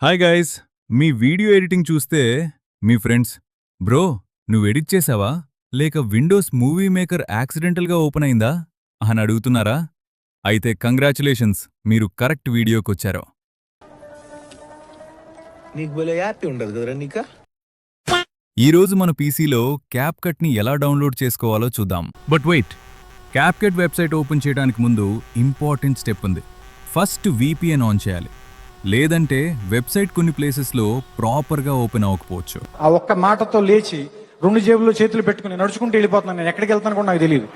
Hi guys, మీ video editing చూస్తే మీ friends bro నువ్వు edit చేసావా లేక విండోస్ మూవీ మేకర్ యాక్సిడెంటల్గా ఓపెన్ అయిందా అని అడుగుతున్నారా? అయితే కంగ్రాచులేషన్స్, మీరు కరెక్ట్ వీడియోకొచ్చారు. నీకు భలే హ్యాపీ ఉండదు కదరా నీకా. ఈరోజు మన పీసీలో క్యాప్కట్ని ఎలా డౌన్లోడ్ చేసుకోవాలో చూద్దాం. But wait, CapCut website open చేయడానికి ముందు ఇంపార్టెంట్ స్టెప్ ఉంది. ఫస్ట్ VPN ఆన్ చేయాలి, లేదంటే వెబ్సైట్ కొన్ని ప్లేసెస్లో ప్రాపర్గా ఓపెన్ అవ్వకపోవచ్చు. ఆ ఒక్క మాటతో లేచి 2 జేబుల్లో చేతులు పెట్టుకుని నడుచుకుంటూ వెళ్ళిపోతున్నాను. నేను ఎక్కడికి వెళ్తాను కూడా నాకు తెలియదు.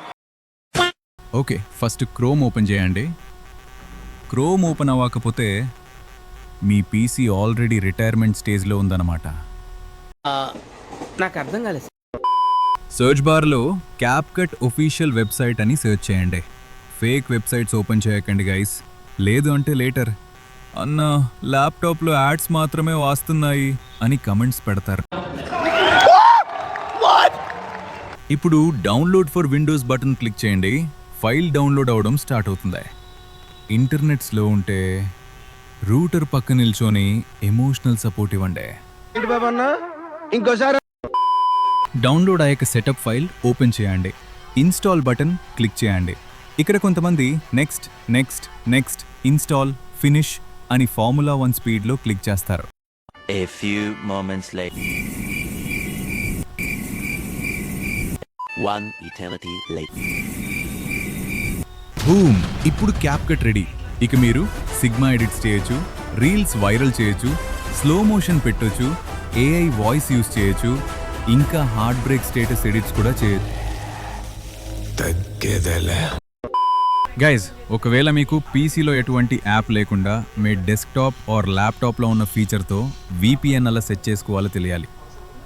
ఓకే, ఫస్ట్ క్రోమ్ ఓపెన్ చేయండి. క్రోమ్ ఓపెన్ అవ్వకపోతే మీ పీసీ ఆల్రెడీ రిటైర్మెంట్ స్టేజ్లో ఉందన్నమాట. నాకు అర్థం కాలేదు. సర్చ్ బార్లో క్యాప్కట్ ఒఫీషియల్ వెబ్సైట్ అని సెర్చ్ చేయండి. ఫేక్ వెబ్సైట్స్ ఓపెన్ చేయకండి గైస్, లేదు అంటే లేటర్ అన్న ల్యాప్టాప్లో యాడ్స్ మాత్రమే వస్తున్నాయి అని కమెంట్స్ పెడతారు. ఇప్పుడు download for Windows button click చేయండి. ఫైల్ డౌన్లోడ్ అవడం స్టార్ట్ అవుతుంది. ఇంటర్నెట్ స్లో ఉంటే రూటర్ పక్క నిల్చొని ఎమోషనల్ సపోర్ట్ ఇవ్వండి. ఇంకోసారి డౌన్లోడ్ అయ్యాక సెటప్ ఫైల్ ఓపెన్ చేయండి. ఇన్స్టాల్ బటన్ క్లిక్ చేయండి. ఇక్కడ కొంతమంది next next next install finish అని ఫార్ములా 1 స్పీడ్లో క్లిక్ చేస్తారు. A few moments later. One eternity later. Boom! ఇప్పుడు క్యాప్కట్ రెడీ. ఇక మీరు సిగ్మా ఎడిట్స్ చేయొచ్చు, రీల్స్ వైరల్ చేయొచ్చు, స్లో మోషన్ పెట్టొచ్చు, AI వాయిస్ యూస్ చేయొచ్చు, ఇంకా హార్ట్ బ్రేక్ స్టేటస్ ఎడిట్స్ కూడా చేయొచ్చు. గైజ్, ఒకవేళ మీకు పీసీలో ఎటువంటి యాప్ లేకుండా మీ డెస్క్టాప్ ఆర్ ల్యాప్టాప్లో ఉన్న ఫీచర్తో VPN అలా సెట్ చేసుకోవాలో తెలియాలి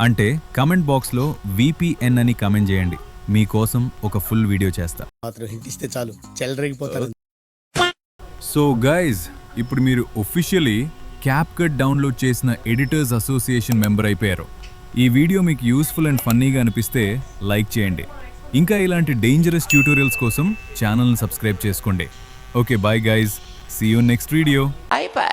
అంటే కమెంట్ బాక్స్లో VPN అని కమెంట్ చేయండి. మీకోసం ఒక ఫుల్ వీడియో చేస్తా. మాత్రం హింట్ ఇస్తే చాలు చెలరేగిపోతారు. సో గైజ్, ఇప్పుడు మీరు ఒఫిషియలీ క్యాప్కట్ డౌన్లోడ్ చేసిన ఎడిటర్స్ అసోసియేషన్ మెంబర్ అయిపోయారు. ఈ వీడియో మీకు యూస్ఫుల్ అండ్ ఫన్నీగా అనిపిస్తే లైక్ చేయండి. ఇంకా ఇలాంటి డేంజరస్ ట్యూటోరియల్స్ కోసం ఛానల్ని సబ్స్క్రైబ్ చేసుకోండి. Okay, bye guys, see you next video. Bye bye.